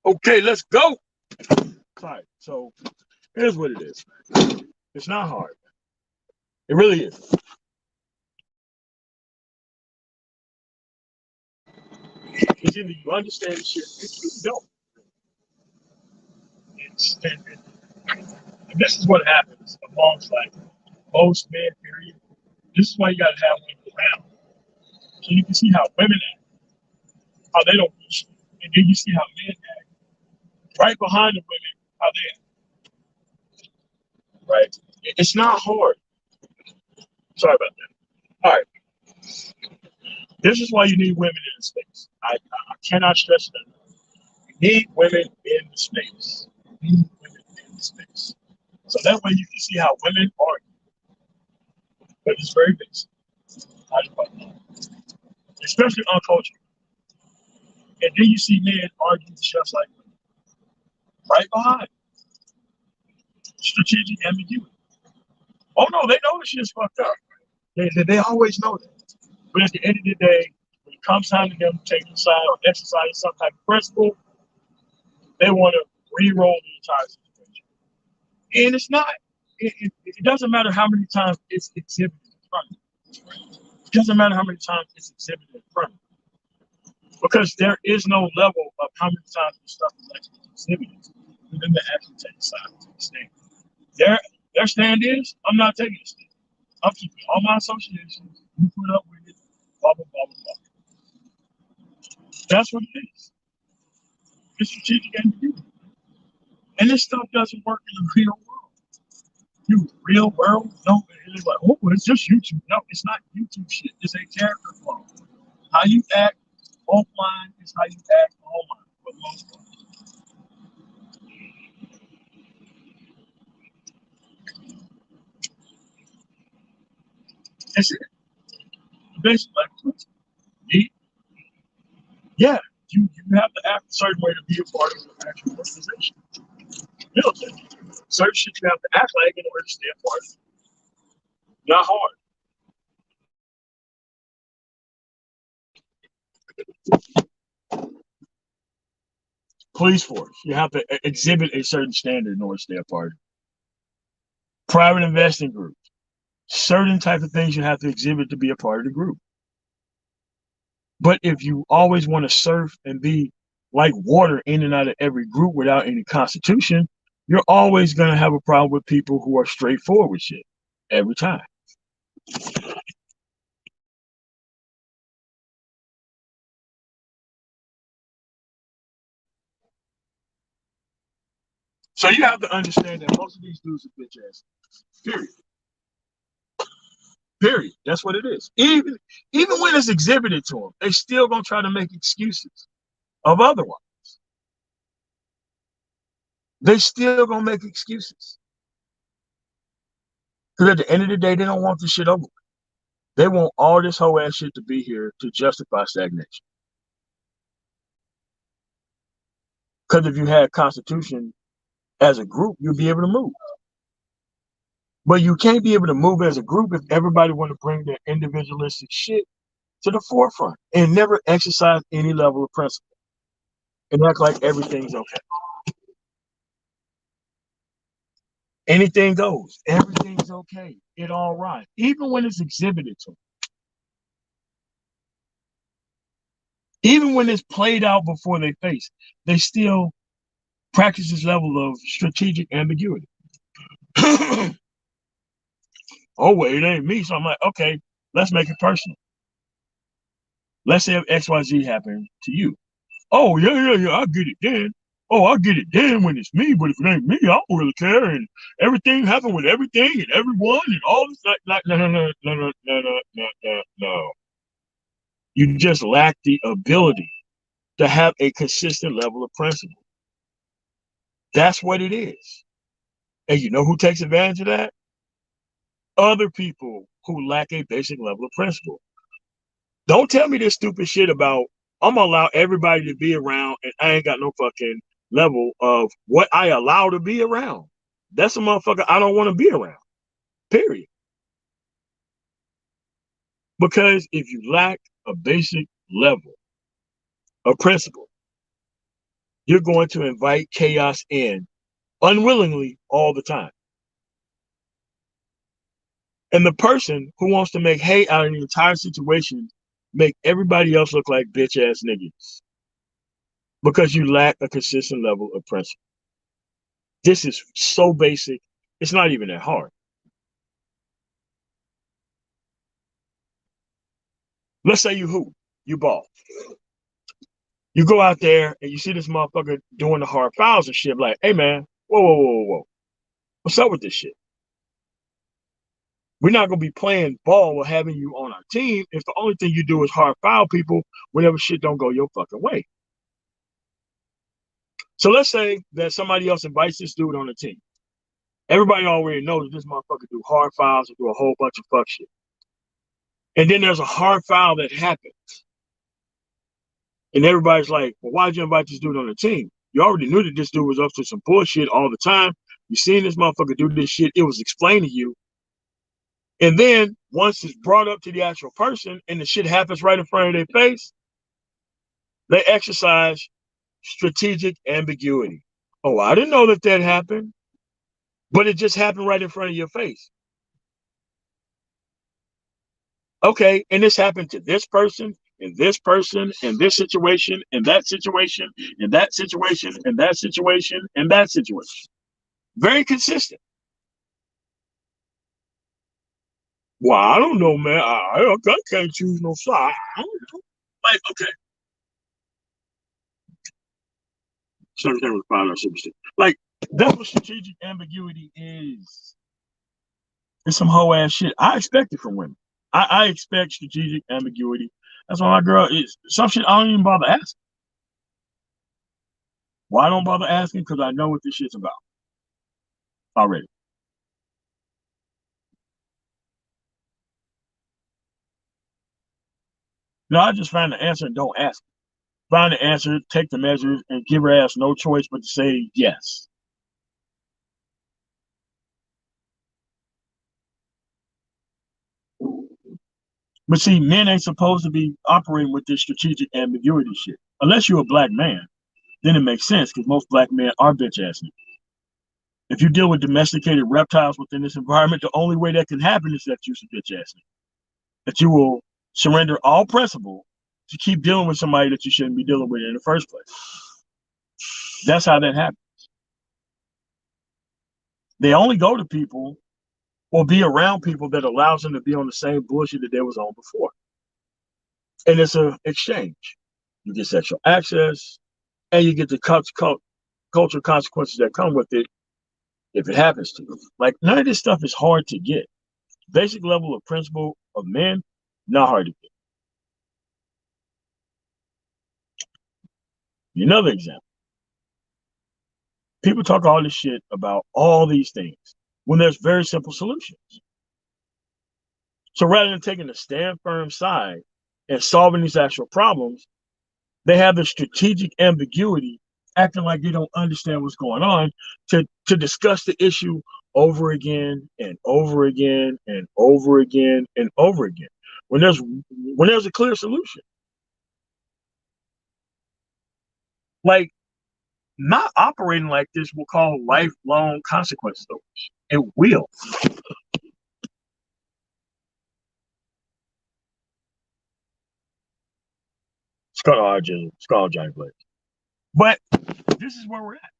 Okay, let's go. Right. So here's what it is. It's not hard. It really is. It's either you understand the shit or you don't. And this is what happens amongst like most men, period. This is why you gotta have women around. So you can see how women act, how they don't do shit. And then you see how men act right behind the women, how they act, right? It's not hard. Sorry about that. All right. This is why you need women in the space. I cannot stress it enough. You need women in the space. You need women in the space. So that way you can see how women argue. But it's very basic. Especially on culture. And then you see men argue just like women. Right behind. Strategic ambiguity. Oh no, they know this shit's fucked up. They always know that. But at the end of the day, when it comes time to them taking side or exercising some type of principle, they want to re-roll the entire situation. And it's not, it doesn't matter how many times it's exhibited in front of you. It doesn't matter how many times it's exhibited in front of you. Because there is no level of how many times this stuff is actually exhibited for them to actually take a side and take a stand. Their stand is, I'm not taking a stand. I'm keeping all my associations. You put up with it, blah, blah, blah, blah, blah. That's what it is. It's strategic ambiguity. And this stuff doesn't work in the real world. You real world? No, it's like, oh, it's just YouTube. No, it's not YouTube shit. It's a character flaw. How you act offline is how you act online for the most part. That's it. Basically, like, yeah, you have to act a certain way to be a part of the actual organization. You know, certain shit you have to act like in order to stay a part of it. Not hard. Police force, you have to exhibit a certain standard in order to stay a part of it. Private investing group, certain type of things you have to exhibit to be a part of the group. But if you always want to surf and be like water in and out of every group without any constitution, you're always going to have a problem with people who are straightforward with shit every time. So you have to understand that most of these dudes are bitch ass. Period. Period. That's what it is. Even when it's exhibited to them, they still gonna try to make excuses of otherwise. They still gonna make excuses. Because at the end of the day, they don't want this shit over with. They want all this whole ass shit to be here to justify stagnation. Because if you had constitution as a group, you'll be able to move. But you can't be able to move as a group if everybody want to bring their individualistic shit to the forefront and never exercise any level of principle and act like everything's okay. Anything goes. Everything's okay. It all right. Even when it's exhibited to them. Even when it's played out before their face, they still practice this level of strategic ambiguity. Oh, well, it ain't me. So I'm like, okay, let's make it personal. Let's say if XYZ happened to you. Oh, yeah, I get it then. Oh, I get it then when it's me, but if it ain't me, I don't really care. And everything happened with everything and everyone and all this. Like, no, no, no, no, no, no, no, no, no, no. You just lack the ability to have a consistent level of principle. That's what it is. And you know who takes advantage of that? Other people who lack a basic level of principle. Don't tell me this stupid shit about I'm gonna allow everybody to be around and I ain't got no fucking level of what I allow to be around. That's a motherfucker I don't want to be around. Period. Because if you lack a basic level of principle, you're going to invite chaos in unwillingly all the time. And the person who wants to make hate out of the entire situation make everybody else look like bitch ass niggas because you lack a consistent level of principle. This is so basic. It's not even that hard. Let's say you hoop, you ball. You go out there and you see this motherfucker doing the hard fouls and shit. Like, hey man, whoa. What's up with this shit? We're not gonna be playing ball or having you on our team if the only thing you do is hard foul people whenever shit don't go your fucking way. So let's say that somebody else invites this dude on the team. Everybody already knows that this motherfucker do hard fouls and do a whole bunch of fuck shit. And then there's a hard foul that happens. And everybody's like, well, why'd you invite this dude on the team? You already knew that this dude was up to some bullshit all the time. You seen this motherfucker do this shit. It was explained to you. And then once it's brought up to the actual person and the shit happens right in front of their face, they exercise strategic ambiguity. Oh, I didn't know that happened, but it just happened right in front of your face. Okay, and this happened to this person, and this person, and this situation, and that situation, and that situation, and that situation, and that situation. Very consistent. Well, I don't know, man. I can't choose no side. I don't know. Like, okay. Something with find out superstition. Like, that's what strategic ambiguity is. It's some whole ass shit. I expect it from women. I expect strategic ambiguity. That's why my girl is some shit I don't even bother asking. Why I don't bother asking? Because I know what this shit's about already. No, I just find the answer and don't ask. Find the answer, take the measures, and give her ass no choice but to say yes. But see, men ain't supposed to be operating with this strategic ambiguity shit. Unless you're a black man, then it makes sense because most black men are bitch ass niggas. If you deal with domesticated reptiles within this environment, the only way that can happen is that you're some bitch ass nigga. That you will surrender all principle to keep dealing with somebody that you shouldn't be dealing with in the first place. That's how that happens. They only go to people or be around people that allows them to be on the same bullshit that they was on before. And it's an exchange. You get sexual access, and you get the cultural consequences that come with it if it happens to you. Like, none of this stuff is hard to get. Basic level of principle of men, not hard to get. Another example. People talk all this shit about all these things when there's very simple solutions. So rather than taking a stand firm side and solving these actual problems, they have the strategic ambiguity, acting like they don't understand what's going on, to discuss the issue over again and over again and over again and over again. When there's a clear solution. Like, not operating like this will cause lifelong consequences. It will. Skull Johnny Blaze. But this is where we're at.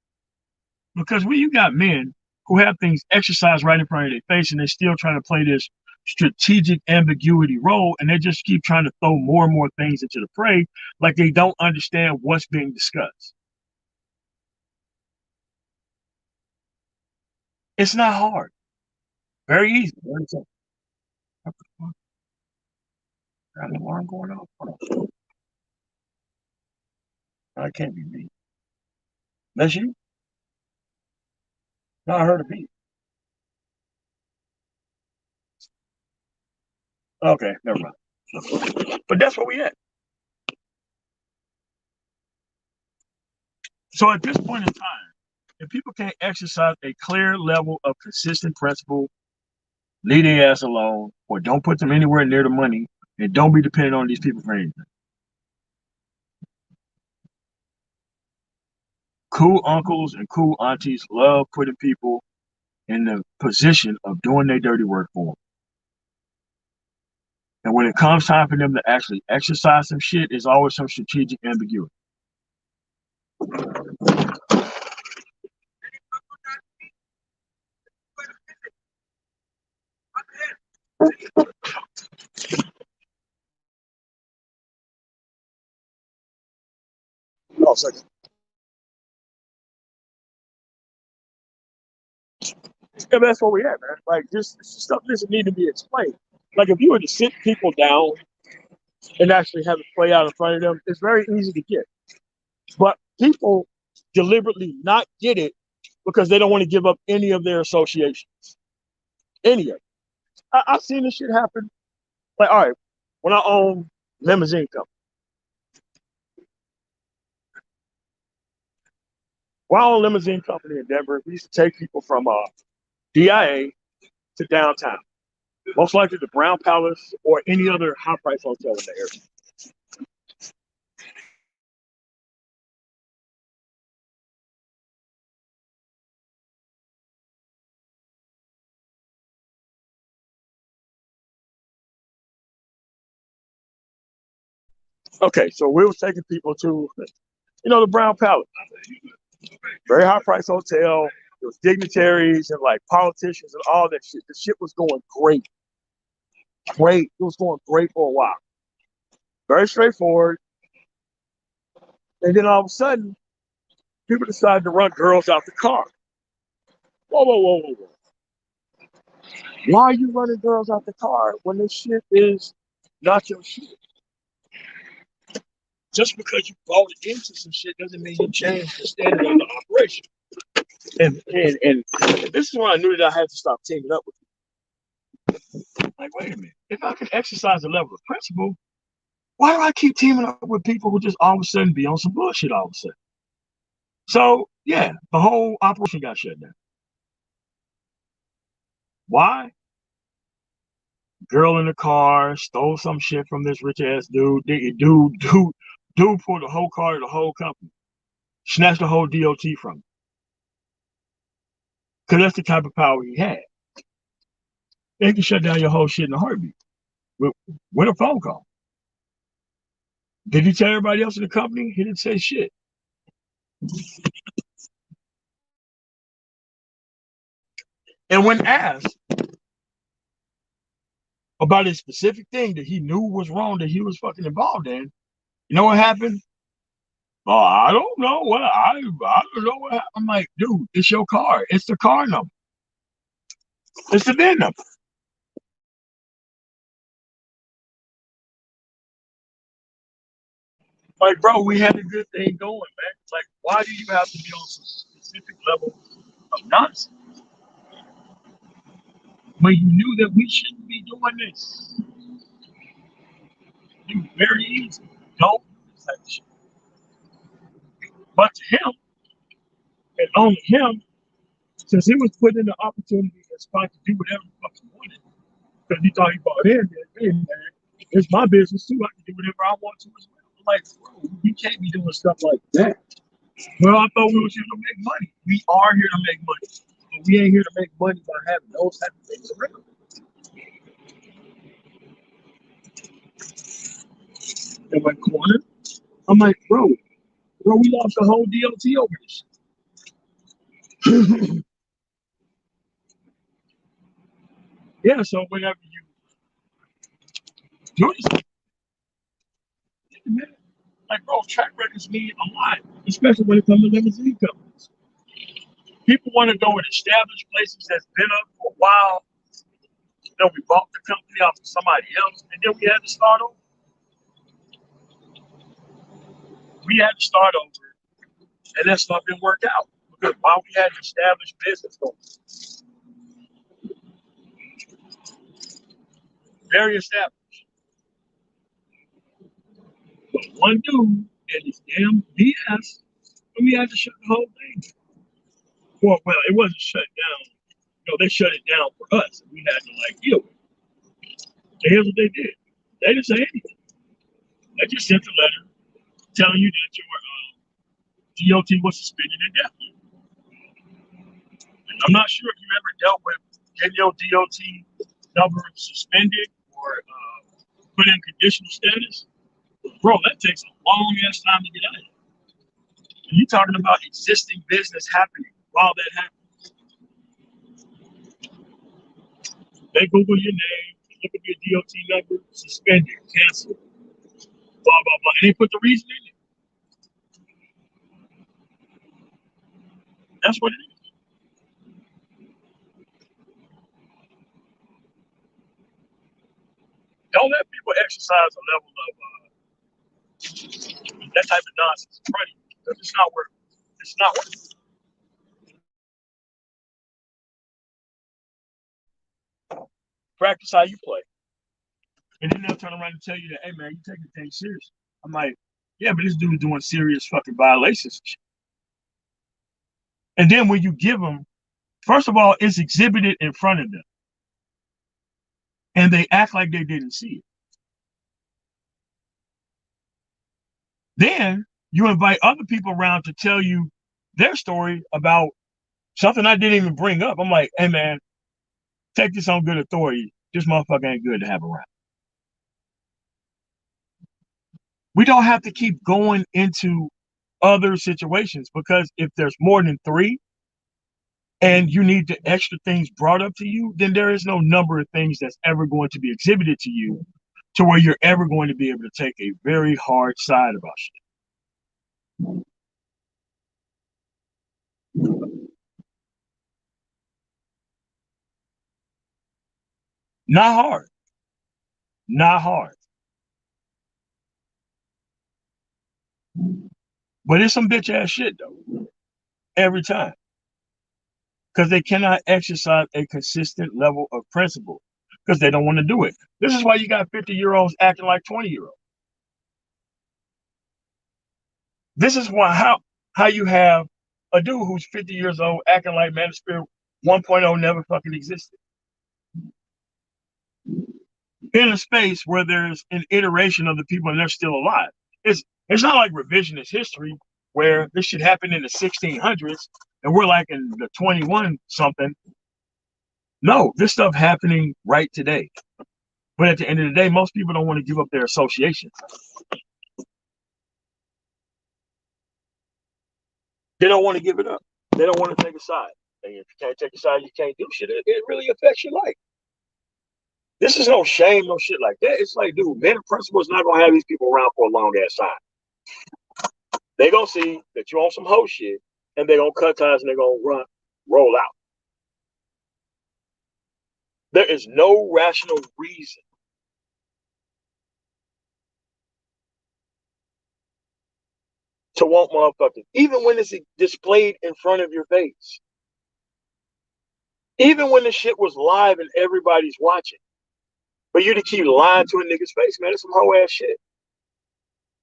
Because when you got men who have things exercised right in front of their face and they're still trying to play this strategic ambiguity role, and they just keep trying to throw more and more things into the fray, like they don't understand what's being discussed. It's not hard. Very easy. Very simple. Got an alarm going off. No, it can't be me. That's you? No, I heard a beat. Okay, never mind. But that's where we at. So at this point in time, if people can't exercise a clear level of consistent principle, leave their ass alone, or don't put them anywhere near the money, and don't be dependent on these people for anything. cool uncles and cool aunties love putting people in the position of doing their dirty work for them. And when it comes time for them to actually exercise some shit, there's always some strategic ambiguity. No, second. Yeah, that's where we at, man. Like, this stuff doesn't need to be explained. Like, if you were to sit people down and actually have it play out in front of them, it's very easy to get. But people deliberately not get it because they don't want to give up any of their associations. Any of it. I've seen this shit happen. Like, all right, when I own limousine company. When I own limousine company in Denver, we used to take people from DIA to downtown. Most likely the Brown Palace or any other high price hotel in the area. Okay, so we was taking people to, the Brown Palace. Very high price hotel. There was dignitaries and like politicians and all that shit. The shit was going great. Great. It was going great for a while. Very straightforward. And then all of a sudden, people decided to run girls out the car. Whoa, whoa, whoa, whoa, whoa. Why are you running girls out the car when this shit is not your shit? Just because you bought into some shit doesn't mean you change the standard of the operation. And this is when I knew that I had to stop teaming up with people. Like, wait a minute. If I can exercise a level of principle, why do I keep teaming up with people who just all of a sudden be on some bullshit all of a sudden? So, yeah, the whole operation got shut down. Why? Girl in the car stole some shit from this rich ass dude. Dude pulled the whole car of the whole company, snatched the whole DOT from him. Because that's the type of power he had. They can shut down your whole shit in a heartbeat with a phone call. Did he tell everybody else in the company? He didn't say shit. And when asked about a specific thing that he knew was wrong that he was fucking involved in, you know what happened? Oh, I don't know what I don't know what happened. I'm like, dude, it's your car. It's the car number. It's the VIN number. Like, bro, we had a good thing going, man. Like, why do you have to be on some specific level of nonsense when you knew that we shouldn't be doing this? It was very easy. Don't do this type of shit. But to him, and only him, since he was put in the opportunity and spot to do whatever the fuck he wanted, because he thought he bought in, hey, man, it's my business too. I can do whatever I want to as well. I'm like, bro, we can't be doing stuff like that. Well, I thought we were here to make money. We are here to make money. But we ain't here to make money by having those type of things around. In my corner, I'm like, bro, we lost the whole DOT over this. Yeah, so whenever you do this, like, bro, track records mean a lot, especially when it comes to limousine companies. People want to go in established places that's been up for a while. We bought the company off of somebody else, and then we had to start over. We had to start over, and that stuff didn't work out because while we had an established business going, very established, but one dude and his damn BS, and we had to shut the whole thing. Well, it wasn't shut down. They shut it down for us, and we had to like deal with it. So here's what they did. They didn't say anything. They just sent a letter telling you that you were DOT was suspended indefinitely. I'm not sure if you ever dealt with getting your DOT number suspended or put in conditional status. Bro, that takes a long ass time to get out of here. And you talking about existing business happening while that happens. They Google your name, look up your DOT number, suspended, canceled, blah, blah, blah. And they put the reason in it. That's what it is. Don't let people exercise a level of that type of nonsense in front of you because it's not worth it. It's not worth it. Practice how you play. And then they'll turn around and tell you that, hey, man, you taking things serious. I'm like, yeah, but this dude's doing serious fucking violations. And then when you give them, first of all, it's exhibited in front of them. And they act like they didn't see it. Then you invite other people around to tell you their story about something I didn't even bring up. I'm like, hey, man, take this on good authority. This motherfucker ain't good to have around. We don't have to keep going into other situations because if there's more than 3 and you need the extra things brought up to you, then there is no number of things that's ever going to be exhibited to you to where you're ever going to be able to take a very hard side about shit. Not hard. Not hard. But it's some bitch ass shit though. Every time. Because they cannot exercise a consistent level of principle. Because they don't want to do it. This is why you got 50-year-olds acting like 20-year-olds. This is why how you have a dude who's 50 years old acting like Manosphere 1.0 never fucking existed. In a space where there's an iteration of the people and they're still alive. It's not like revisionist history where this shit happened in the 1600s and we're like in the 21 something. No, this stuff happening right today. But at the end of the day, most people don't want to give up their association. They don't want to give it up. They don't want to take a side. And if you can't take a side, you can't do shit. It really affects your life. This is no shame, no shit like that. It's like, dude, men of principle is not gonna have these people around for a long ass time. They gonna see that you on some hoe shit, and they gonna cut ties and they gonna roll out. There is no rational reason to want motherfuckers, even when it's displayed in front of your face. Even when the shit was live and everybody's watching. But you to keep lying to a nigga's face, man, it's some hoe ass shit.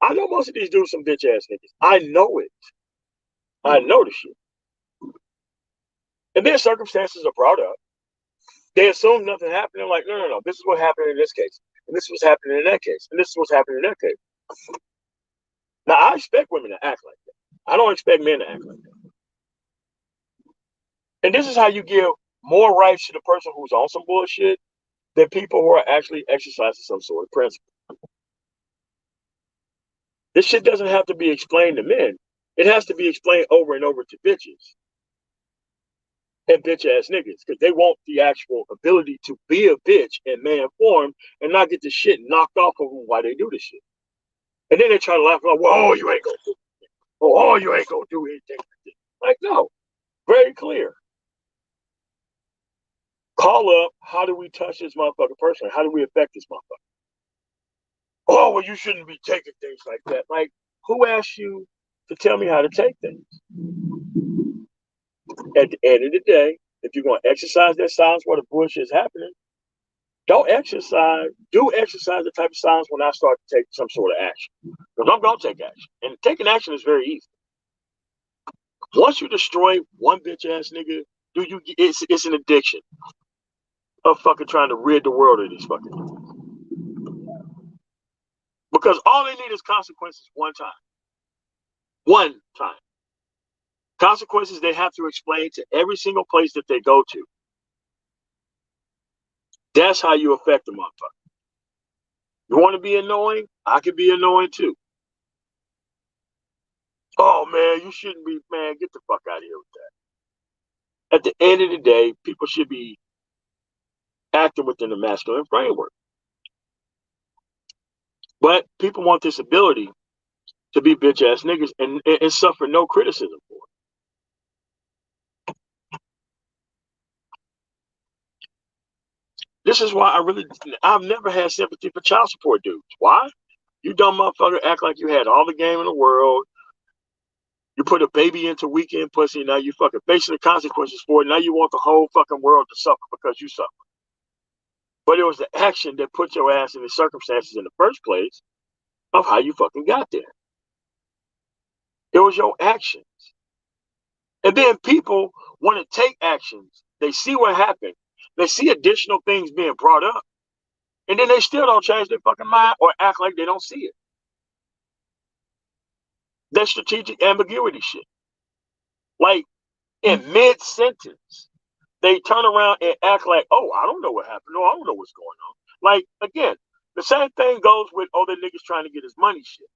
I know most of these dudes some bitch ass niggas. I know it. I know the shit. And then circumstances are brought up. They assume nothing happened. They're like, no. This is what happened in this case. And this is what's happening in that case. And this is what's happening in that case. Now, I expect women to act like that. I don't expect men to act like that. And this is how you give more rights to the person who's on some bullshit than people who are actually exercising some sort of principle. This shit doesn't have to be explained to men. It has to be explained over and over to bitches and bitch ass niggas because they want the actual ability to be a bitch in man form and not get the shit knocked off of them while they do this shit. And then they try to laugh like, well, you ain't gonna do it. Oh, you ain't gonna do anything like this. Like, no, very clear. Call up, how do we touch this motherfucker personally? How do we affect this motherfucker? Oh, well, you shouldn't be taking things like that. Like, who asked you to tell me how to take things? At the end of the day, if you're going to exercise that silence while the bullshit is happening, do exercise the type of silence when I start to take some sort of action. Because I'm going to take action. And taking action is very easy. Once you destroy one bitch ass nigga, it's an addiction of fucking trying to rid the world of these fucking niggas. Because all they need is consequences one time. One time. Consequences they have to explain to every single place that they go to. That's how you affect a motherfucker. You want to be annoying? I can be annoying too. Oh man, you shouldn't be, man, get the fuck out of here with that. At the end of the day, people should be acting within the masculine framework. But people want this ability to be bitch ass niggas and suffer no criticism for it. This is why I've never had sympathy for child support dudes. Why? You dumb motherfucker act like you had all the game in the world. You put a baby into weekend pussy, now you fucking facing the consequences for it. Now you want the whole fucking world to suffer because you suffer. But it was the action that put your ass in the circumstances in the first place of how you fucking got there. It was your actions. And then people want to take actions. They see what happened. They see additional things being brought up. And then they still don't change their fucking mind or act like they don't see it. That's strategic ambiguity shit. Like in mid-sentence, they turn around and act like, oh, I don't know what happened. No, I don't know what's going on. Like, again, the same thing goes with, oh, that nigga's trying to get his money shit.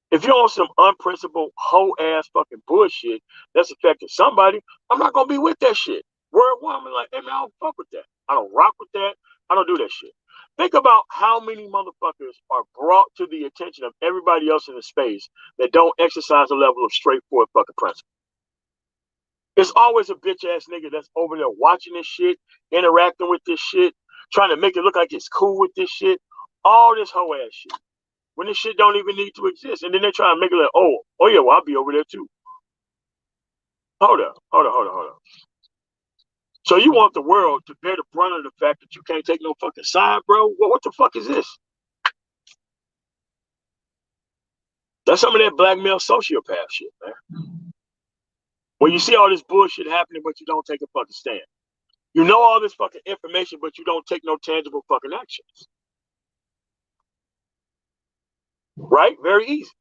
If you're on some unprincipled, whole-ass fucking bullshit that's affecting somebody, I'm not going to be with that shit. Word one, I'm like, hey, man, I don't fuck with that. I don't rock with that. I don't do that shit. Think about how many motherfuckers are brought to the attention of everybody else in the space that don't exercise a level of straightforward fucking principle. There's always a bitch-ass nigga that's over there watching this shit, interacting with this shit, trying to make it look like it's cool with this shit. All this whole-ass shit. When this shit don't even need to exist. And then they try to make it like, oh yeah, well, I'll be over there too. Hold up. So you want the world to bear the brunt of the fact that you can't take no fucking side, bro? What the fuck is this? That's some of that blackmail sociopath shit, man. When you see all this bullshit happening, but you don't take a fucking stand. You know all this fucking information, but you don't take no tangible fucking actions. Right? Very easy.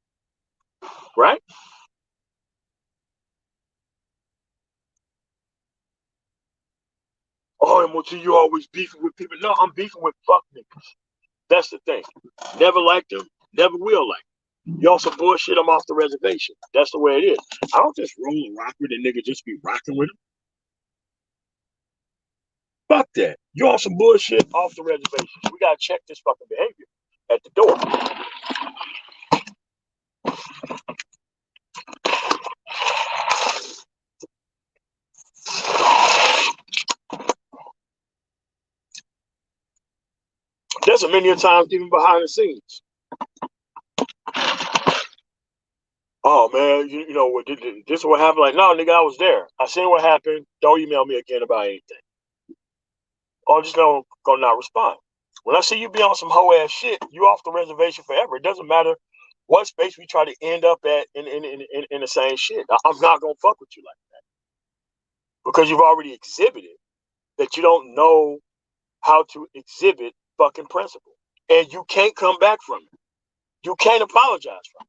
Right? Oh, and you always beefing with people. No, I'm beefing with fuck niggas. That's the thing. Never liked them, never will like them. You also bullshit, I'm off the reservation. That's the way it is. I don't just roll and rock with a nigga just be rocking with him. Fuck that. You on some bullshit off the reservation. We gotta check this fucking behavior at the door. There's a many times even behind the scenes. Oh man, you know what? This is what happened. Like, no, nigga, I was there. I seen what happened. Don't email me again about anything. Or just gonna not respond. When I see you be on some hoe ass shit, you off the reservation forever. It doesn't matter what space we try to end up at in the same shit. I'm not gonna fuck with you like that because you've already exhibited that you don't know how to exhibit fucking principle, and you can't come back from it. You can't apologize from it.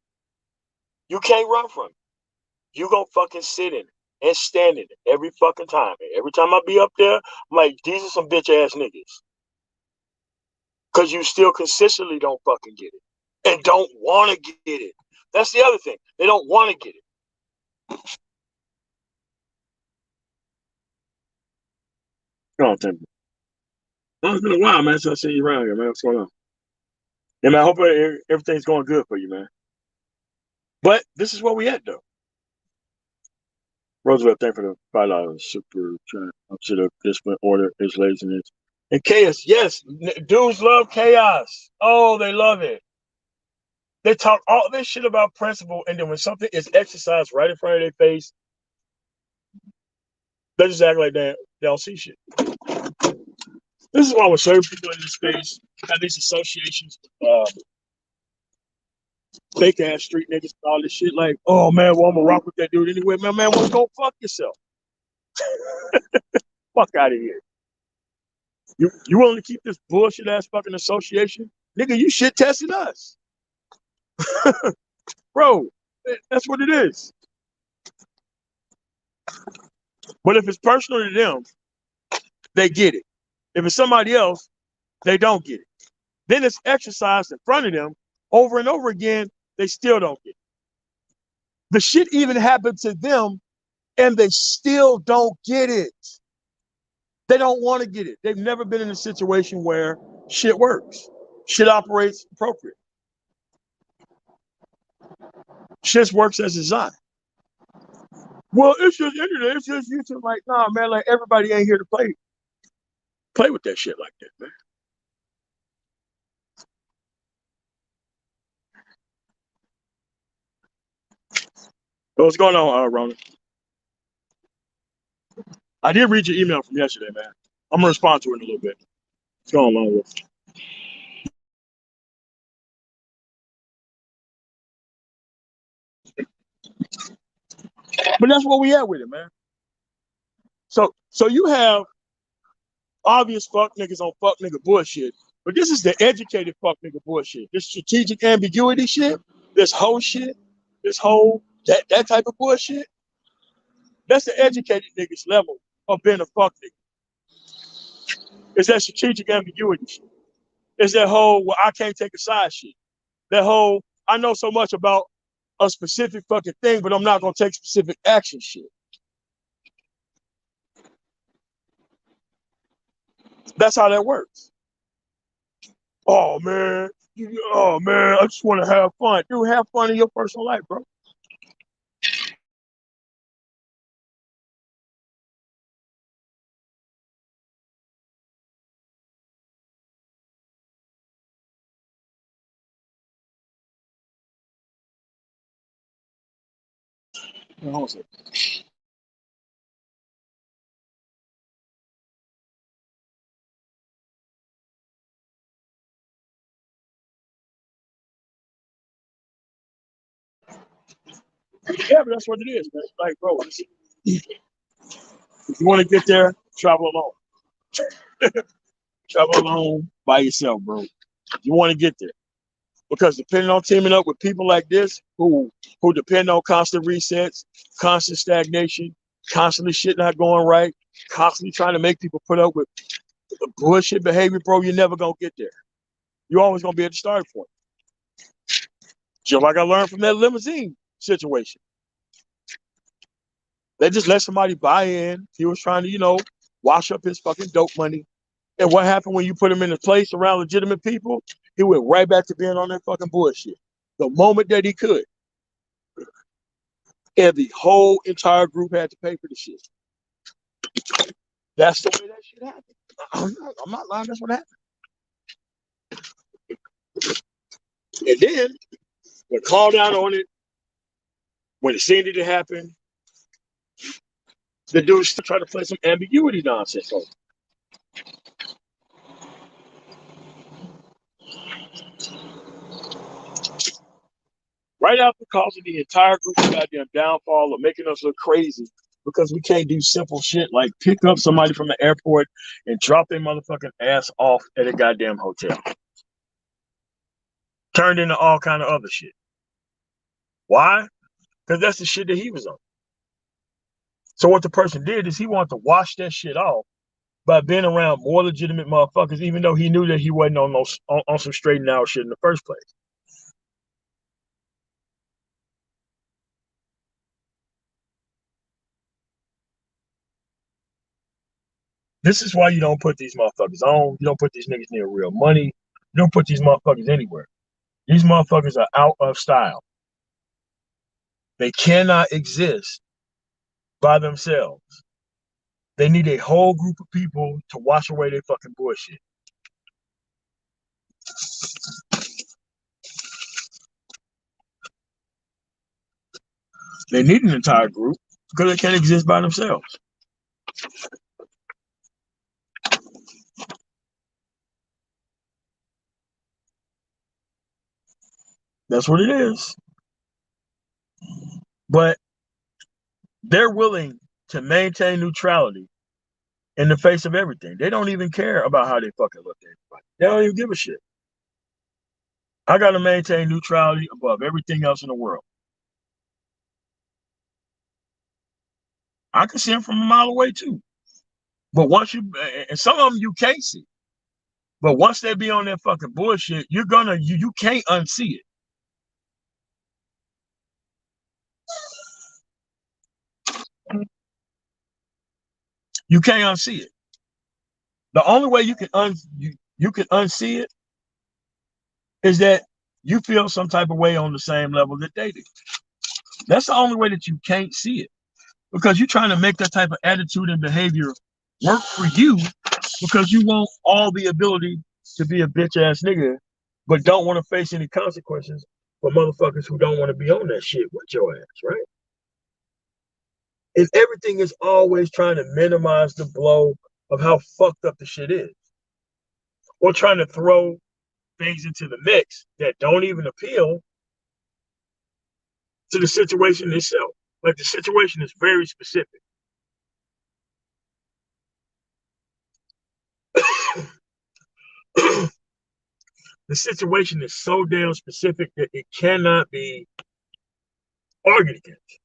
You can't run from it. You gonna fucking sit in it and stand in it every fucking time. And every time I be up there, I'm like, these are some bitch ass niggas. Because you still consistently don't fucking get it. And don't want to get it. That's the other thing. They don't want to get it. Oh, thank you. Well, it's been a while, man, since I seen you around here, man. What's going on? Yeah, man, I hope everything's going good for you, man. But this is where we at, though. Roosevelt, thank you for the $5 super chat. Up to the discipline order is laziness. And chaos, yes. Dudes love chaos. Oh, they love it. They talk all this shit about principle, and then when something is exercised right in front of their face, they just act like they don't see shit. This is why with certain people in this space have these associations with fake ass street niggas and all this shit. Like, oh man, well I'm gonna rock with that dude anyway. Man, well go fuck yourself. Fuck out of here. You willing to keep this bullshit ass fucking association? Nigga, you shit testing us. Bro, that's what it is. But if it's personal to them, they get it. If it's somebody else, they don't get it. Then it's exercised in front of them over and over again. They still don't get it. The shit even happened to them and they still don't get it. They don't want to get it. They've never been in a situation where shit works. Shit operates appropriate. Shit works as designed. Well, it's just internet. It's just YouTube. Like, nah, man. Like everybody ain't here to play with that shit like that, man. So what's going on, Ronan? I did read your email from yesterday, man. I'm gonna respond to it in a little bit. What's going on with? But that's where we at with it, man. So you have obvious fuck niggas on fuck nigga bullshit, but this is the educated fuck nigga bullshit. This strategic ambiguity shit, this whole shit, this whole that type of bullshit. That's the educated niggas level of being a fuck nigga. It's that strategic ambiguity shit. It's that whole well I can't take a side shit. That whole I know so much about a specific fucking thing, but I'm not gonna take specific action shit. That's how that works. Oh man, oh man, I just want to have fun. Dude, have fun in your personal life, bro. Yeah, but that's what it is, man. Like, bro, if you want to get there, travel alone. Travel alone by yourself, bro. You want to get there. Because depending on teaming up with people like this who depend on constant resets, constant stagnation, constantly shit not going right, constantly trying to make people put up with bullshit behavior, bro, you're never gonna get there. You're always gonna be at the start point. Just like I learned from that limousine situation. They just let somebody buy in. He was trying to, wash up his fucking dope money. And what happened when you put him in a place around legitimate people? He went right back to being on that fucking bullshit. The moment that he could. And the whole entire group had to pay for the shit. That's the way that shit happened. I'm not lying. That's what happened. And then, when called out on it, when it seemed to happen, the dude still tried to play some ambiguity nonsense on it. Right after causing the entire group of goddamn downfall or making us look crazy because we can't do simple shit like pick up somebody from the airport and drop their motherfucking ass off at a goddamn hotel. Turned into all kind of other shit. Why? Because that's the shit that he was on. So what the person did is he wanted to wash that shit off by being around more legitimate motherfuckers, even though he knew that he wasn't on some straight and out shit in the first place. This is why you don't put these motherfuckers on. You don't put these niggas near real money. You don't put these motherfuckers anywhere. These motherfuckers are out of style. They cannot exist by themselves. They need a whole group of people to wash away their fucking bullshit. They need an entire group because they can't exist by themselves. That's what it is. But they're willing to maintain neutrality in the face of everything. They don't even care about how they fucking look at everybody. They don't even give a shit. I got to maintain neutrality above everything else in the world. I can see them from a mile away too. But once you, and some of them you can't see. But once they be on that fucking bullshit, you can't unsee it. You can't unsee it. The only way you can you can unsee it is that you feel some type of way on the same level that they do. That's the only way that you can't see it, because you're trying to make that type of attitude and behavior work for you, because you want all the ability to be a bitch ass nigga, but don't want to face any consequences for motherfuckers who don't want to be on that shit with your ass, right? And everything is always trying to minimize the blow of how fucked up the shit is, or trying to throw things into the mix that don't even appeal to the situation itself. Like, the situation is very specific. The situation is so damn specific that it cannot be argued against.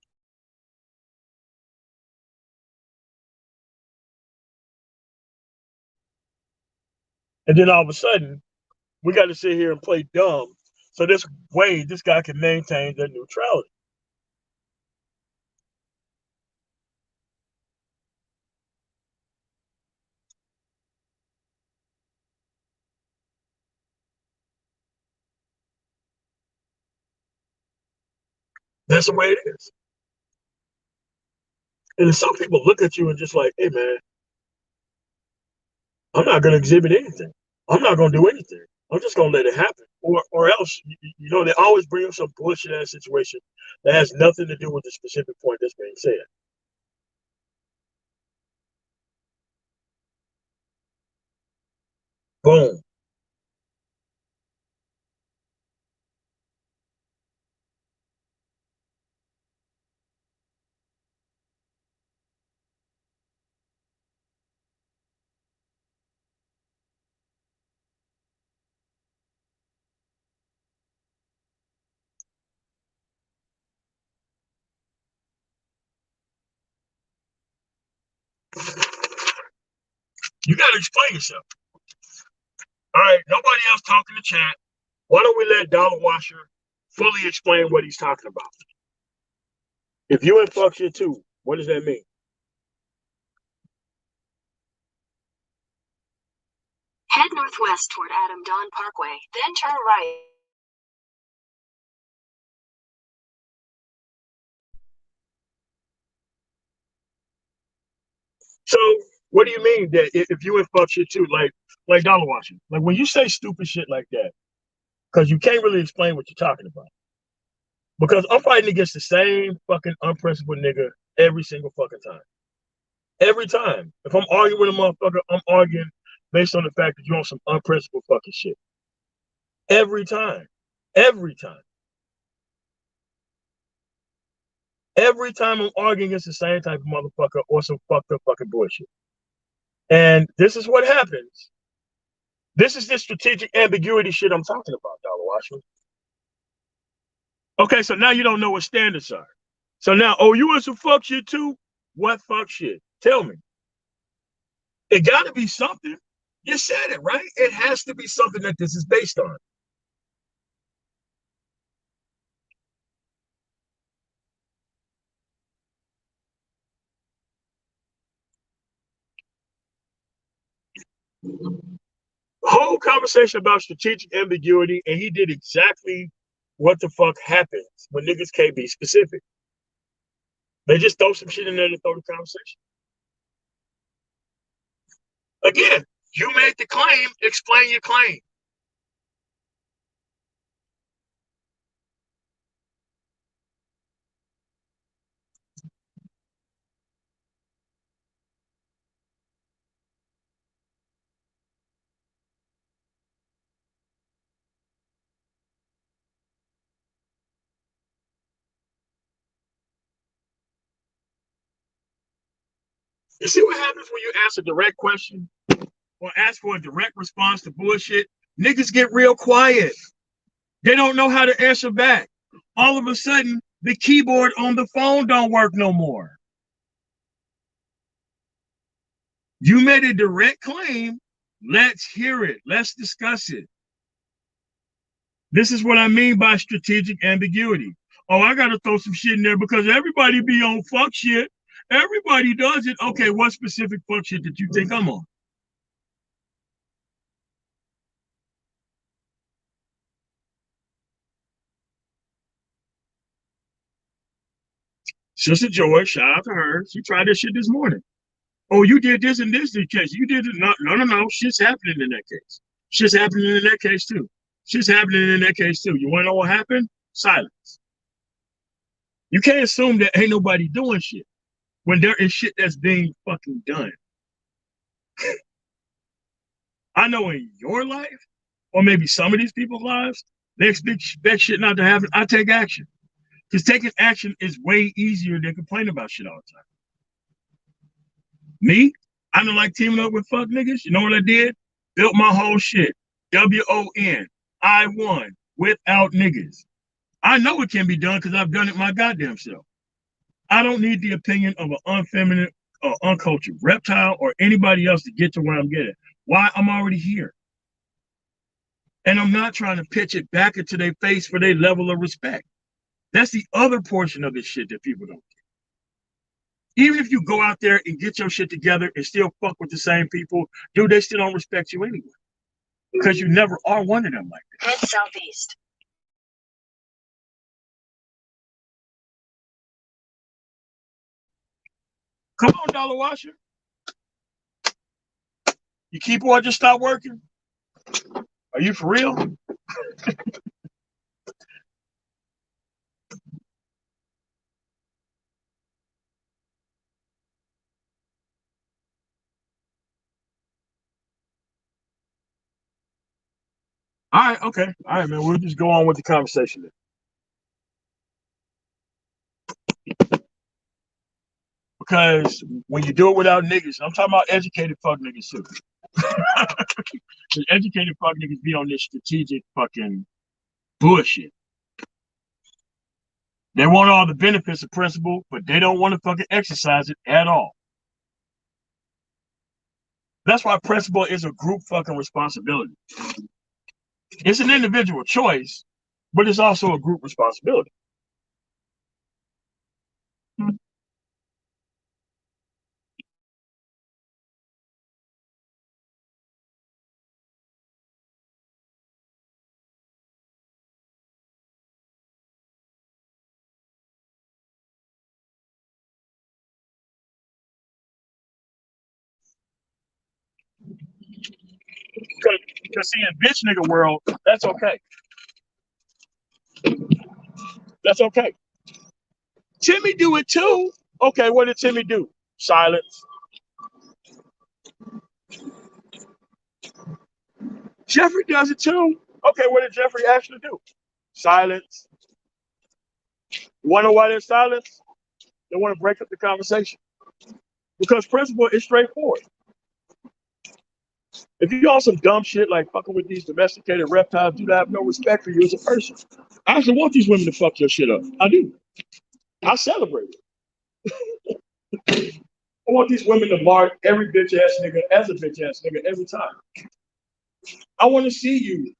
And then all of a sudden, we got to sit here and play dumb. So this way, this guy can maintain their neutrality. That's the way it is. And some people look at you and just like, hey man, I'm not going to exhibit anything. I'm not going to do anything. I'm just going to let it happen. Or else, they always bring up some bullshit ass situation that has nothing to do with the specific point that's being said. Boom. You got to explain yourself. All right, nobody else talking to chat. Why don't we let Dollar Washer fully explain what he's talking about? If you in fuck shit too, what does that mean? Head northwest toward Adam Don Parkway, then turn right. So, what do you mean that if you in fuck shit too, like Dollar Washer, like when you say stupid shit like that, because you can't really explain what you're talking about. Because I'm fighting against the same fucking unprincipled nigga every single fucking time. Every time. If I'm arguing with a motherfucker, I'm arguing based on the fact that you're on some unprincipled fucking shit. Every time. Every time. Every time I'm arguing against the same type of motherfucker or some fucked up fucking bullshit. And this is what happens. This is the strategic ambiguity shit I'm talking about, Dollar Washington. Okay, so now you don't know what standards are. So now, oh, you want some fuck shit too? What fuck shit? Tell me. It got to be something. You said it, right? It has to be something that this is based on. Whole conversation about strategic ambiguity, and he did exactly what the fuck happens when niggas can't be specific. They just throw some shit in there to throw the conversation. Again, you made the claim, explain your claim. You see what happens when you ask a direct question or ask for a direct response to bullshit? Niggas get real quiet. They don't know how to answer back. All of a sudden, the keyboard on the phone don't work no more. You made a direct claim. Let's hear it. Let's discuss it. This is what I mean by strategic ambiguity. Oh, I got to throw some shit in there because everybody be on fuck shit. Everybody does it. Okay, what specific fuck shit did you think I'm on? Sister Joy, shout out to her. She tried this shit this morning. Oh, you did this and this in case. You did it. No. Shit's happening in that case. Shit's happening in that case too. Shit's happening in that case too. You want to know what happened? Silence. You can't assume that ain't nobody doing shit when there is shit that's being fucking done. I know in your life, or maybe some of these people's lives, they expect shit not to happen. I take action. Because taking action is way easier than complaining about shit all the time. Me, I don't like teaming up with fuck niggas. You know what I did? Built my whole shit. WON. I won without niggas. I know it can be done because I've done it my goddamn self. I don't need the opinion of an unfeminine or uncultured reptile or anybody else to get to where I'm getting. Why? I'm already here. And I'm not trying to pitch it back into their face for their level of respect. That's the other portion of this shit that people don't get. Even if you go out there and get your shit together and still fuck with the same people, dude, they still don't respect you anyway. Because you never are one of them like that. Head southeast. Come on, Dollar Washer. Your keyboard just stopped working? Are you for real? All right, okay. All right, man. We'll just go on with the conversation then. Because when you do it without niggas, I'm talking about educated fuck niggas too. The educated fuck niggas be on this strategic fucking bullshit. They want all the benefits of principle, but they don't want to fucking exercise it at all. That's why principle is a group fucking responsibility. It's an individual choice, but it's also a group responsibility. Because see, in bitch nigga world, that's okay. That's okay. Timmy do it too. Okay, what did Timmy do? Silence. Jeffrey does it too. Okay, what did Jeffrey actually do? Silence. You want to know why there's silence? They want to break up the conversation. Because principle is straightforward. If you on some dumb shit like fucking with these domesticated reptiles, dude, I have no respect for you as a person. I actually want these women to fuck your shit up. I do. I celebrate it. I want these women to mark every bitch ass nigga as a bitch ass nigga every time. I want to see you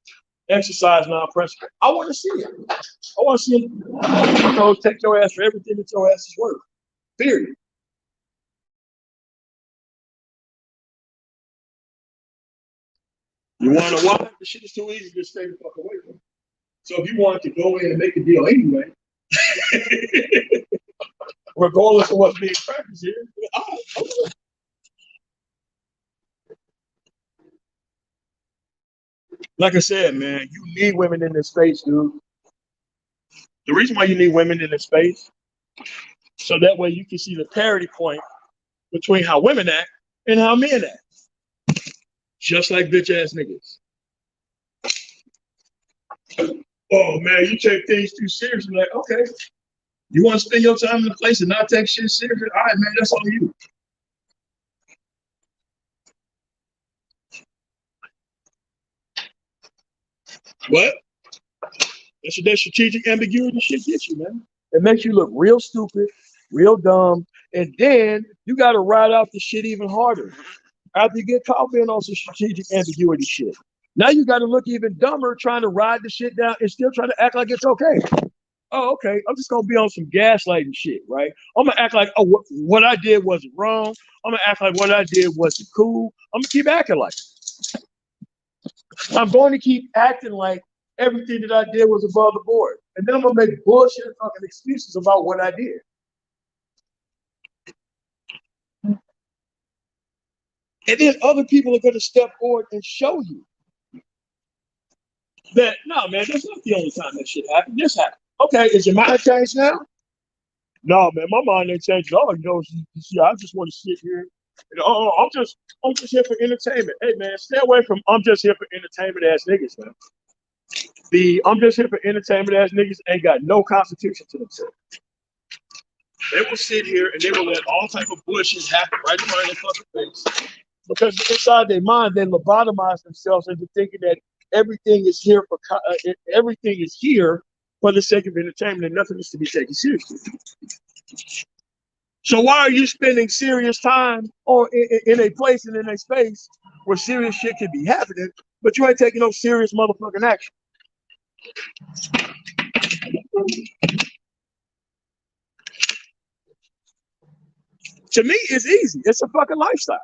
exercise non-principle. I want to see it. I want to see you take your ass for everything that your ass is worth. Period. You want to why? The shit is too easy to stay the fuck away from. So if you wanted to go in and make a deal anyway, regardless of what's being practiced here, okay. Like I said, man, you need women in this space, dude. The reason why you need women in this space, so that way you can see the parity point between how women act and how men act. Just like bitch ass niggas. Oh man, you take things too seriously. Like, okay, you want to spend your time in a place and not take shit seriously? All right, man, that's on you. What? That's what that strategic ambiguity shit gets you, man. It makes you look real stupid, real dumb, and then you got to ride out the shit even harder. after you get caught being on some strategic ambiguity shit. Now you got to look even dumber trying to ride the shit down and still trying to act like it's okay. Oh, okay. I'm just gonna be on some gaslighting shit, right? I'm gonna act like, oh, what I did wasn't wrong. I'm gonna act like what I did wasn't cool. I'm gonna keep acting like it. I'm going to keep acting like everything that I did was above the board, and then I'm gonna make bullshit fucking excuses about what I did. And then other people are gonna step forward and show you that no, man, that's not the only time that shit happened. This happened. Okay, is your mind changed now? No, man, my mind ain't changed at all. You see, I just want to sit here. I'm just here for entertainment. Hey, man, stay away from I'm just here for entertainment ass niggas, man. The I'm just here for entertainment ass niggas ain't got no constitution to themselves. They will sit here and they will let all type of bullshit happen right in front of their fucking face. Because inside their mind, they lobotomize themselves into thinking that everything is here everything is here for the sake of entertainment and nothing is to be taken seriously. So why are you spending serious time in a place and in a space where serious shit can be happening, but you ain't taking no serious motherfucking action? To me, it's easy. It's a fucking lifestyle.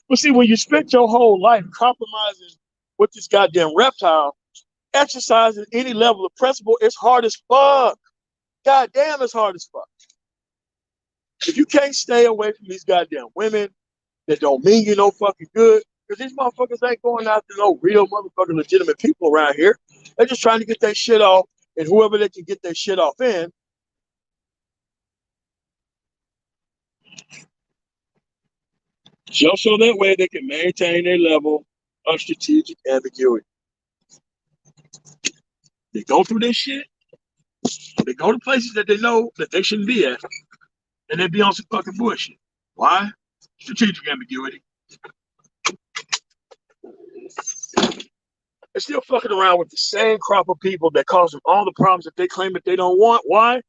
But see, when you spend your whole life compromising with this goddamn reptile, exercising any level of principle, it's hard as fuck. Goddamn, it's hard as fuck. If you can't stay away from these goddamn women that don't mean you no fucking good, because these motherfuckers ain't going after no real motherfucking legitimate people around here. They're just trying to get their shit off, and whoever they can get their shit off in. Just so that way they can maintain their level of strategic ambiguity. They go through this shit. They go to places that they know that they shouldn't be at, and they be on some fucking bullshit. Why? Strategic ambiguity. They're still fucking around with the same crop of people that cause them all the problems that they claim that they don't want. Why?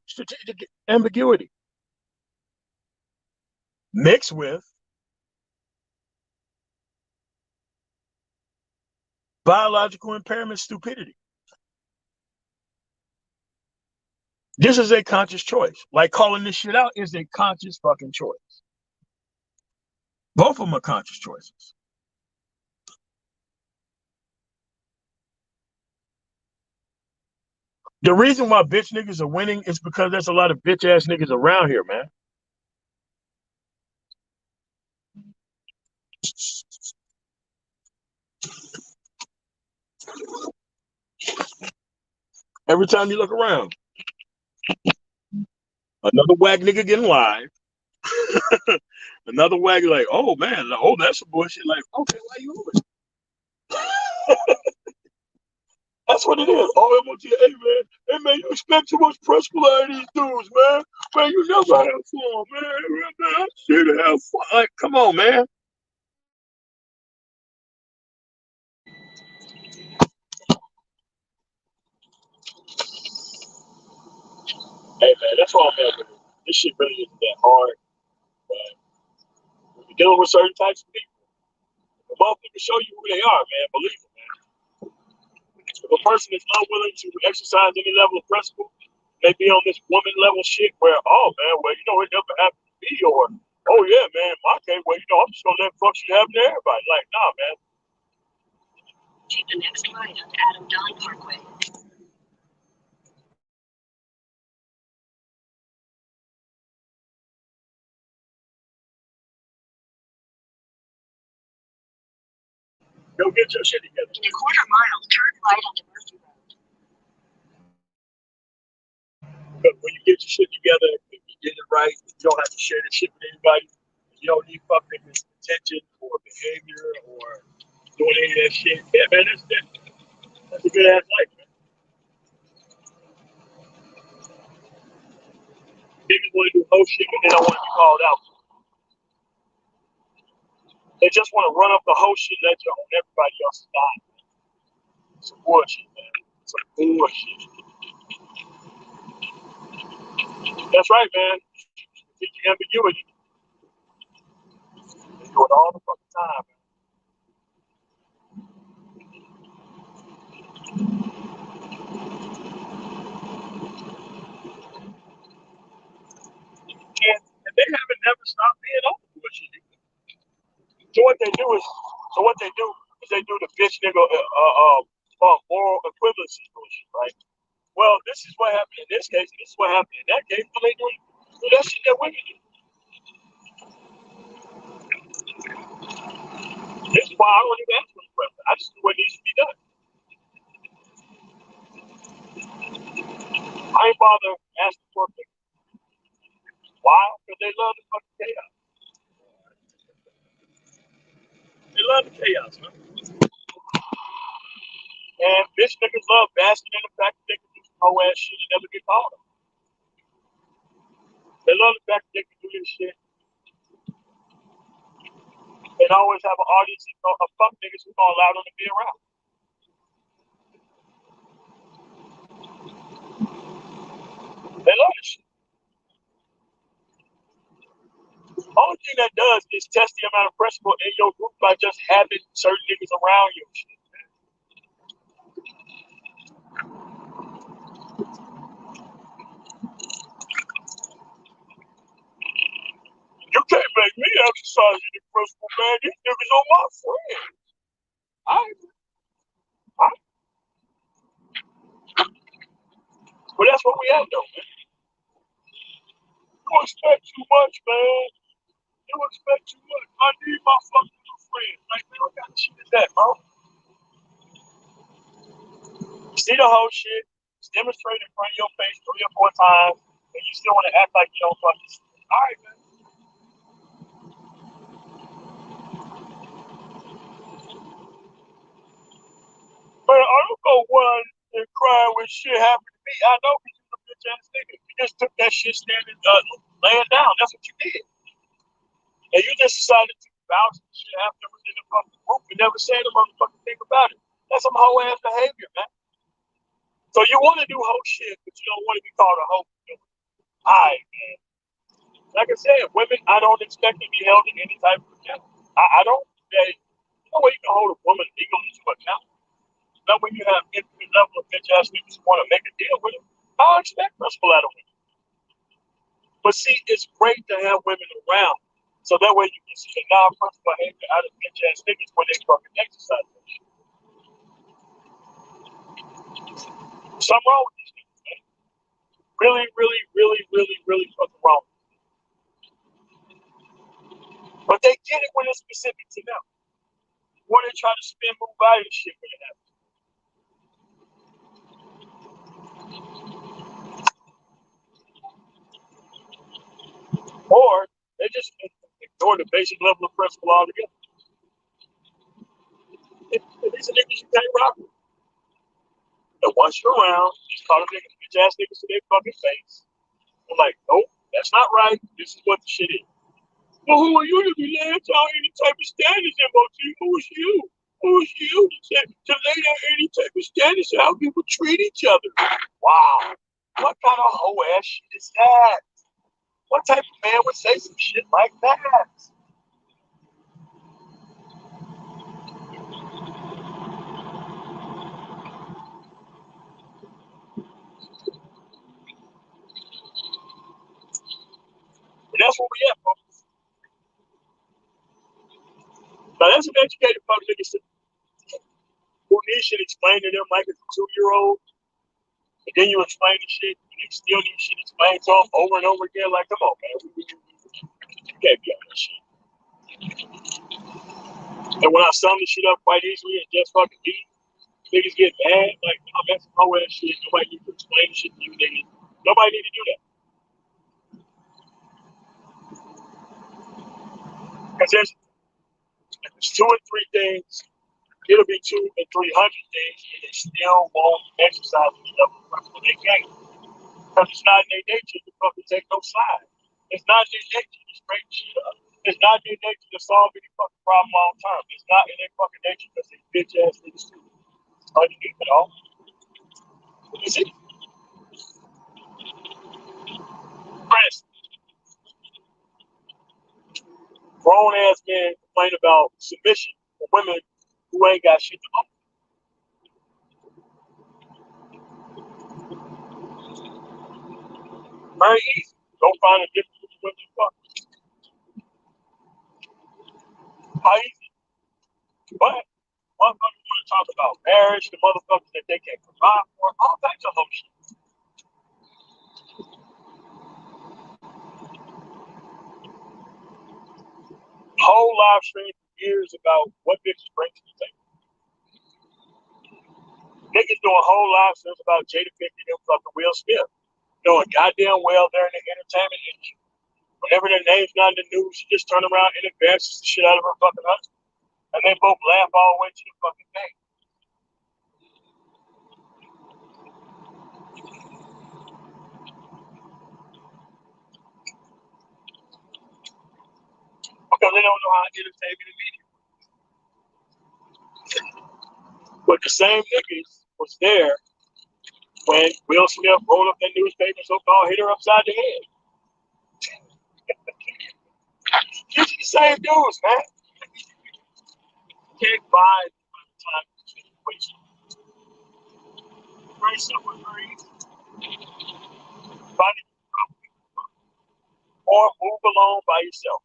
Strategic ambiguity. Mixed with biological impairment stupidity. This is a conscious choice. Like calling this shit out is a conscious fucking choice. Both of them are conscious choices. The reason why bitch niggas are winning is because there's a lot of bitch ass niggas around here, man. Every time you look around, another whack nigga getting live. Another whack like, oh man, oh that's some bullshit. Like, okay, why you over it? That's what it is. Oh, MOT, hey man, you expect too much principle out of these dudes, man. Man, you never have fun, man. I'm here to have fun. Like, come on, man. Hey man, that's all I'm at. This shit really isn't that hard. But when you're dealing with certain types of people, the motherfuckers show you who they are, man. Believe it, man. If a person is unwilling to exercise any level of principle, they be on this woman level shit where, oh man, well, you know, it never happened to me, or oh yeah, man, in my case, well, you know, I'm just gonna let fuck shit happen to everybody. Like, nah, man. Take the next right on Adam Don Parkway. Go get your shit together. In a quarter mile, turn right onto Murphy Road. But when you get your shit together, if you get it right, you don't have to share the shit with anybody. You don't need fuck niggas' attention or behavior or doing any of that shit. Yeah, man, that's a good ass life, man. Niggas want to do whole shit, but they don't want to be called out. They just want to run up the whole shit ledger on everybody else's dime. Some bullshit, man. Some bullshit. That's right, man. Teaching ambiguity. do it all the fucking time. And they haven't never stopped being on the bullshit. So what they do is they do the bitch nigga moral equivalency bullshit, right? Well, this is what happened in this case, and this is what happened in that case. Well, they do that shit that women do. This is why I don't even ask for the president. I just do what needs to be done. I ain't bother asking for it. Why? Because they love the fucking chaos. They love the chaos, man. And bitch niggas love basking in the fact that they can do some whole ass shit and never get caught. They love the fact that they can do this shit and always have an audience of fuck niggas who gonna allow them to be around. They love this shit. Only thing that does is test the amount of pressure in your group by just having certain niggas around you. Shit, man. You can't make me exercise any principle, man. These niggas are my friends. But that's what we at, though, man. You expect too much, man. You expect too much. I need my fucking new friends. Like, man, what kind of shit is that, bro? See the whole shit. It's demonstrated in front of your face 3 or 4 times, and you still want to act like you don't fucking see it. All right, man. Man, I don't go run and cry when shit happened to me. I know because you're a bitch ass nigga. You just took that shit standing, laying down. That's what you did. And you just decided to bounce the shit afterwards in the fucking group and never said a motherfucking thing about it. That's some hoe ass behavior, man. So you want to do hoe shit, but you don't want to be called a hoe. Alright, man. Like I said, women, I don't expect to be held in any type of account. I don't. You know way you can hold a woman legally to account. Not when you have infinite level of bitch ass niggas who want to make a deal with them. I don't expect principle out of women. But see, it's great to have women around. So that way you can see the non-principle behavior out of bitch ass niggas when they fucking exercise that shit. Something wrong with these niggas, man. Really, really, really, really, really fucking wrong. But they get it when it's specific to them. When they try to spin move out of shit when it happens. Or they just ignore the basic level of principle altogether. These are niggas you can't rock with. And once you're around, just call them niggas, bitch ass niggas to their fucking face. I'm like, nope, that's not right. This is what the shit is. Well, who are you to be laying down any type of standards, MOT? Who is you? Who is you to lay down any type of standards of how people treat each other? Wow. What kind of hoe ass shit is that? What type of man would say some shit like that? And that's where we at, folks. Now, that's an educated fuck nigga who needs shit explained to them like it's a 2-year-old. And then you explain the shit, and they still need shit explained to them over and over again. Like, come on, man. You can't be on this shit. And when I sum this shit up quite easily and just fucking leave, niggas get mad. Like, I'm at some hoe ass shit. Nobody needs to explain the shit to you niggas. Nobody need to do that. Because there's 2 or 3 things. It'll be 200 and 300 things, and they still won't exercise the level of principle they can't. Because it's not in their nature to fucking take no side. It's not in their nature to straighten shit up. It's not in their nature to solve any fucking problem long term. It's not in their fucking nature because they bitch ass niggas too. Underneath it all. You see? Chris, grown ass men complain about submission for women who ain't got shit to offer. Very easy. Go find a different group of women to fuck. How easy? But motherfuckers want to talk about marriage, the motherfuckers that they can't provide for, all types of whole shit. Whole live stream for years about what bitches bring to the table. Niggas doing whole live streams about Jada Pinkett and fucking Will Smith, knowing goddamn well they're in the entertainment industry. Whenever their name's not in the news, she just turn around and embarrasses the shit out of her fucking husband. And they both laugh all the way to the fucking bank. Because they don't know how entertainment and media. But the same niggas was there when Will Smith rolled up that newspaper and so-called hit her upside the head. These are the same dudes, man. You can't buy the time to situation. Very simple, very easy. Find it or move along by yourself.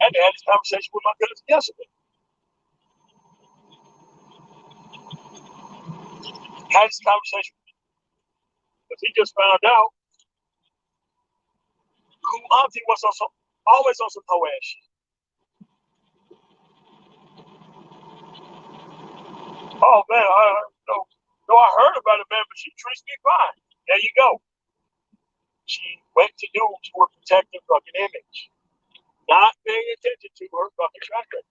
I had to have this conversation with my cousin yesterday. Had this conversation because he just found out who auntie was on some, always on some hoe ass shit. Oh man, I heard about it, man, but she treats me fine. There you go. She went to do to her protective fucking image, not paying attention to her fucking track record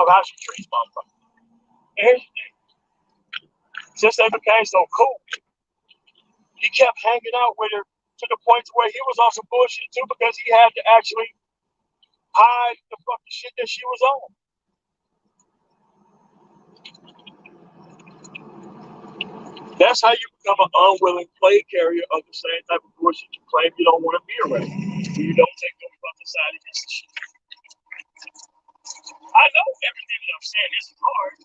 of how she treats motherfuckers. And here's the thing. Since they became so cool, he kept hanging out with her to the point to where he was on some bullshit too because he had to actually hide the fucking shit that she was on. That's how you become an unwilling play carrier of the same type of bullshit you claim you don't want to be around. You don't take no fucking side against the shit. I know everything that I'm saying is hard,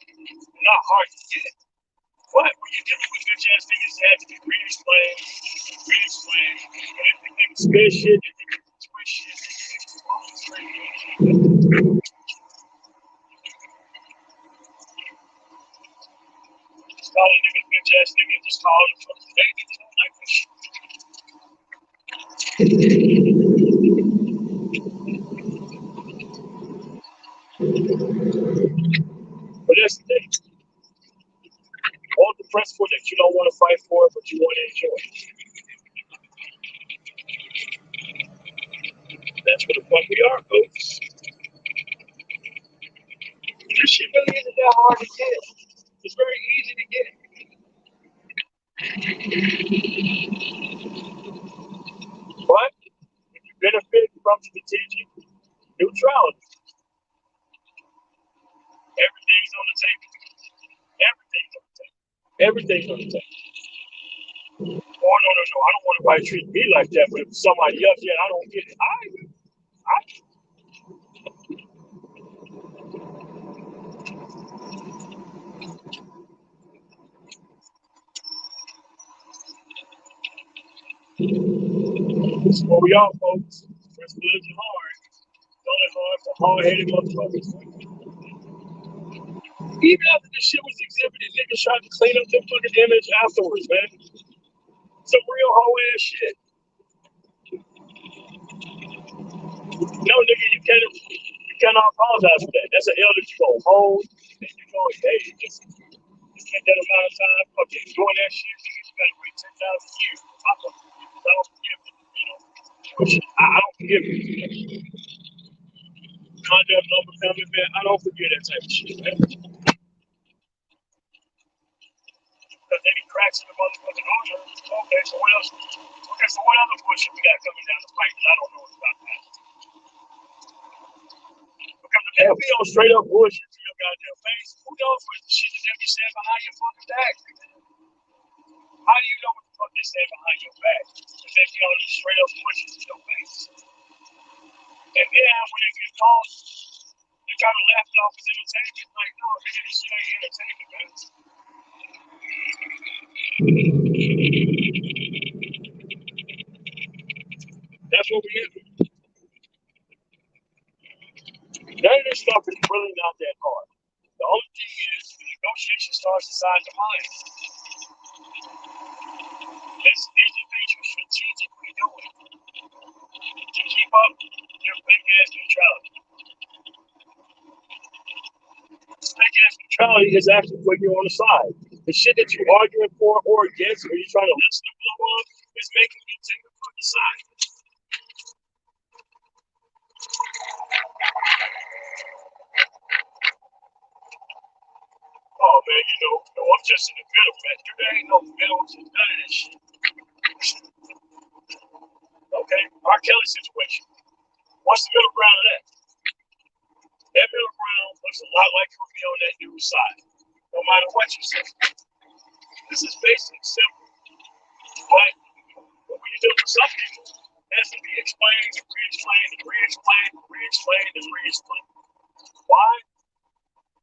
not hard to get. But when you're dealing with bitch ass niggas that have to be re-explained, and if they can spit shit, if they can twist shit, just call a nigga bitch ass nigga, just call him from the day, niggas don't like this shit. But that's the thing. All the principles that you don't want to fight for, but you want to enjoy. That's what the fuck we are, folks. This shit really isn't that hard to get. It's very easy to get. But if you benefit from strategic neutrality, everything's on the table. Everything's on the table. Everything's on the table. Oh, no. I don't want nobody to treat me like that, but if somebody else, yeah, I don't get it. This is what we are, folks. Principle isn't hard. It's only hard for hard-headed motherfuckers. Even after this shit was exhibited, niggas tried to clean up their fucking image afterwards, man. Some real hoe ass shit. No, nigga, you cannot apologize for that. That's an L that you gonna hold, and you go, hey, just take that amount of time, fucking doing that shit, nigga, you gotta wait 10,000 years. I don't forgive it, you know. I don't forgive it. Conduct, unbecoming, man, I don't forgive that type of shit, man. Because they be cracks in the motherfucking order. Okay, so what else? Okay, so what other bullshit we got coming down the pipe that I don't know about that? Because if they'll be on straight up bullshit to your goddamn face, who knows what the shit that they be saying behind your fucking back? How do you know what the fuck they saying behind your back? If they be on straight up bullshit to your face. And then when they get caught, they try to laugh it off as entertainment. Like, no, nigga, this shit ain't entertainment, man. That's what we do. None of this stuff is really not that hard. The only thing is the negotiation starts inside the mind. These are things you strategically doing to keep up your fake ass neutrality. Fake ass neutrality is actually when you're on the side. The shit that you're arguing for or against, or you're trying to listen to blow up, is making you take a fucking side. Oh man, I'm just in the middle, man. There ain't no middle to none of this shit. Okay? R. Kelly situation. What's the middle ground of that? That middle ground looks a lot like you'll be on that dude's side, no matter what you say. This is basic, simple. But when you deal with some people, it has to be explained, re-explained, re-explained, re-explained, and re-explained. Why?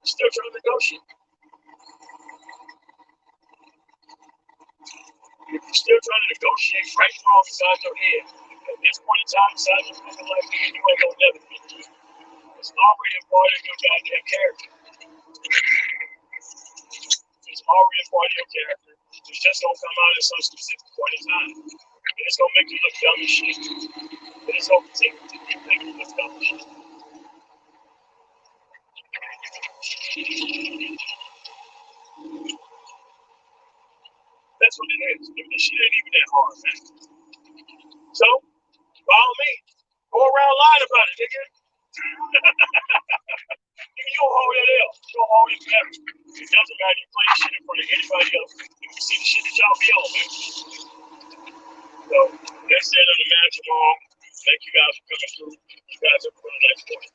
You're still trying to negotiate. If you're still trying to negotiate right and wrong inside your head, at this point in time, inside your fucking life, you ain't gonna never get through. It's already a part of your goddamn character. It's already a part of your character. It's just gonna come out at some specific point in time. And it's gonna make you look dumb as shit. And it's gonna continue to make you look dumb as shit. That's what it is. This shit ain't even that hard, man. So, by all means, go around lying about it, nigga. You don't hold that L. You don't hold it forever. It doesn't matter. You play shit in front of anybody else. You can see the shit that y'all be on, man. So, that's it on the match along. Thank you guys for coming through. You guys have a really nice morning.